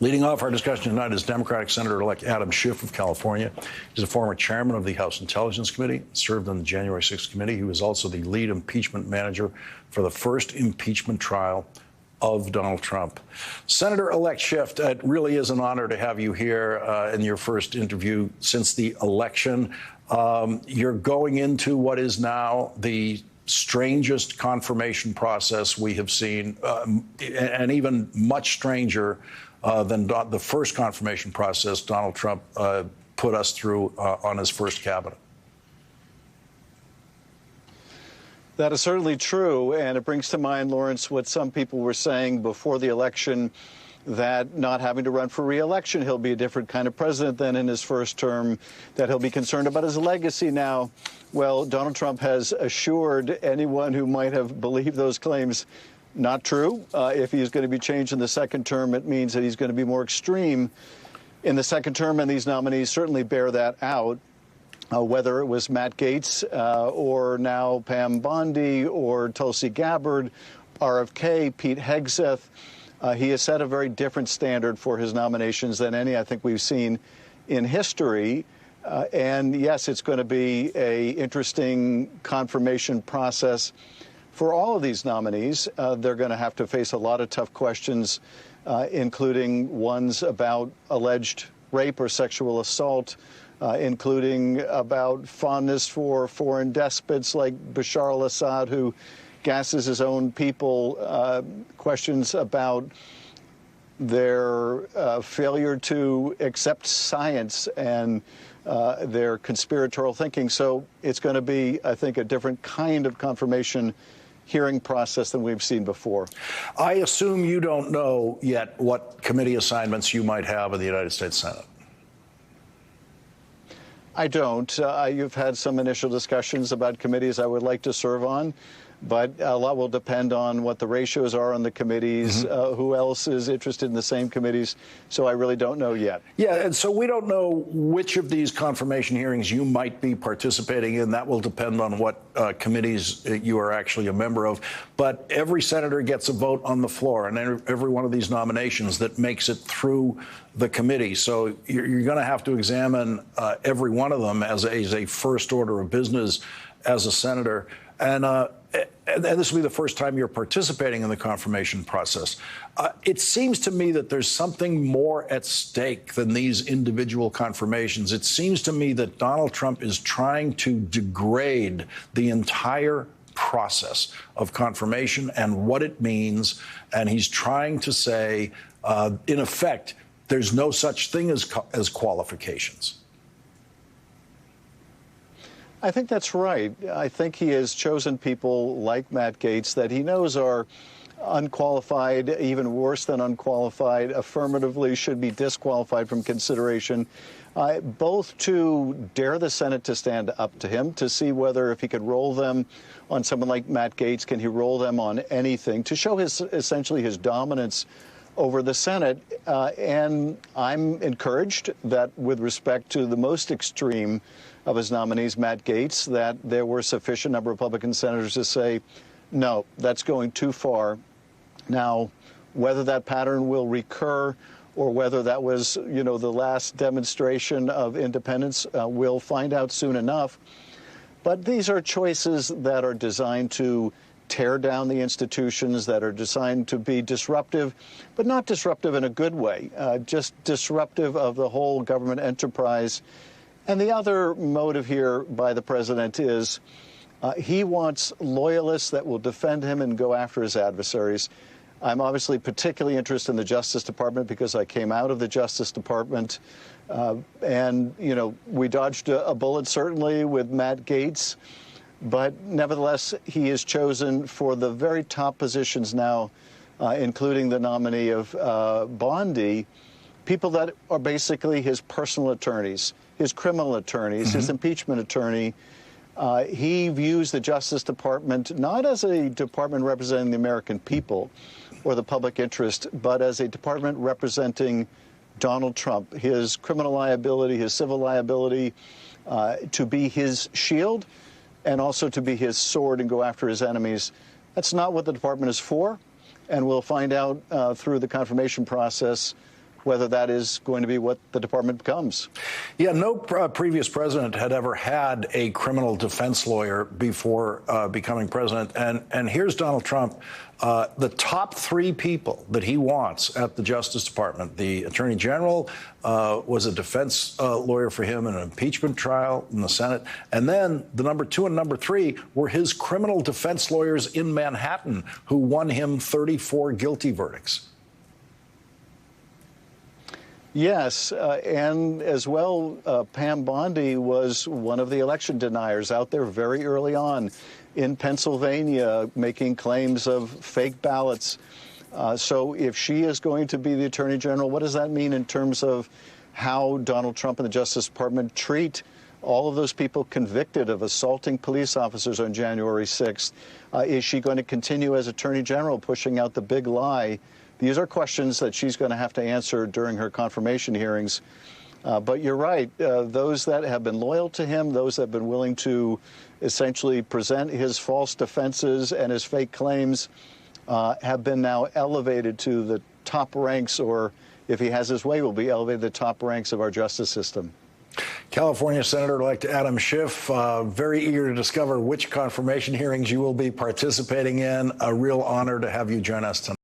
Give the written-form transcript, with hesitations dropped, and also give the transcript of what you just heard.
Leading off our discussion tonight is Democratic Senator-elect Adam Schiff of California. He's a former chairman of the House Intelligence Committee, served on the January 6th committee. He was also the lead impeachment manager for the first impeachment trial of Donald Trump. Senator-elect Schiff, it really is an honor to have you here in your first interview since the election. You're going into what is now the strangest confirmation process we have seen, and even much stranger than the first confirmation process Donald Trump put us through on his first cabinet. That is certainly true, and it brings to mind, Lawrence, what some people were saying before the election, that not having to run for re-election, he'll be a different kind of president than in his first term, that he'll be concerned about his legacy now. Well, Donald Trump has assured anyone who might have believed those claims not true. If he's going to be changed in the second term, it means that he's going to be more extreme in the second term, and these nominees certainly bear that out. Whether it was Matt Gaetz or now Pam Bondi or Tulsi Gabbard, RFK, Pete Hegseth, he has set a very different standard for his nominations than any I think we've seen in history. And yes, it's going to be an interesting confirmation process for all of these nominees. They're going to have to face a lot of tough questions, including ones about alleged rape or sexual assault, including about fondness for foreign despots like Bashar al-Assad, who gasses his own people, questions about their failure to accept science and their conspiratorial thinking. So it's going to be, I think, a different kind of confirmation hearing process than we've seen before. I assume you don't know yet what committee assignments you might have in the United States Senate. I don't. You've had some initial discussions about committees I would like to serve on, but a lot will depend on what the ratios are on the committees, who else is interested in the same committees. So I really don't know yet. Yeah, and so we don't know which of these confirmation hearings you might be participating in. That will depend on what committees you are actually a member of. But every senator gets a vote on the floor, and every one of these nominations that makes it through the committee. So you're going to have to examine every one of them as a first order of business as a senator. And this will be the first time you're participating in the confirmation process. It seems to me that there's something more at stake than these individual confirmations. It seems to me that Donald Trump is trying to degrade the entire process of confirmation and what it means. And he's trying to say, in effect, there's no such thing as qualifications. I think that's right. I think he has chosen people like Matt Gaetz that he knows are unqualified, even worse than unqualified, affirmatively should be disqualified from consideration, both to dare the Senate to stand up to him, to see whether if he could roll them on someone like Matt Gaetz, can he roll them on anything, to show essentially his dominance over the Senate. And I'm encouraged that with respect to the most extreme of his nominees, Matt Gaetz, that there were sufficient number of Republican senators to say, no, that's going too far. Now, whether that pattern will recur or whether that was, the last demonstration of independence, we'll find out soon enough. But these are choices that are designed to tear down the institutions, that are designed to be disruptive, but not disruptive in a good way, just disruptive of the whole government enterprise. And the other motive here by the president is he wants loyalists that will defend him and go after his adversaries. I'm obviously particularly interested in the Justice Department because I came out of the Justice Department. And, we dodged a bullet, certainly, with Matt Gaetz. But nevertheless, he is chosen for the very top positions now, including the nominee of Bondi, people that are basically his personal attorneys, his criminal attorneys, his impeachment attorney. He views the Justice Department not as a department representing the American people or the public interest, but as a department representing Donald Trump, his criminal liability, his civil liability, to be his shield and also to be his sword and go after his enemies. That's not what the department is for, and we'll find out through the confirmation process whether that is going to be what the department becomes. Yeah, no previous president had ever had a criminal defense lawyer before becoming president. And here's Donald Trump. The top three people that he wants at the Justice Department: the Attorney General was a defense lawyer for him in an impeachment trial in the Senate. And then the number two and number three were his criminal defense lawyers in Manhattan, who won him 34 guilty verdicts. Yes, and as well, Pam Bondi was one of the election deniers out there very early on in Pennsylvania, making claims of fake ballots. So if she is going to be the Attorney General, what does that mean in terms of how Donald Trump and the Justice Department treat all of those people convicted of assaulting police officers on January 6th? Is she going to continue as Attorney General, pushing out the big lie? These are questions that she's going to have to answer during her confirmation hearings. But you're right. Those that have been loyal to him, those that have been willing to essentially present his false defenses and his fake claims, have been now elevated to the top ranks, or if he has his way, will be elevated to the top ranks of our justice system. California Senator-elect Adam Schiff, very eager to discover which confirmation hearings you will be participating in. A real honor to have you join us tonight.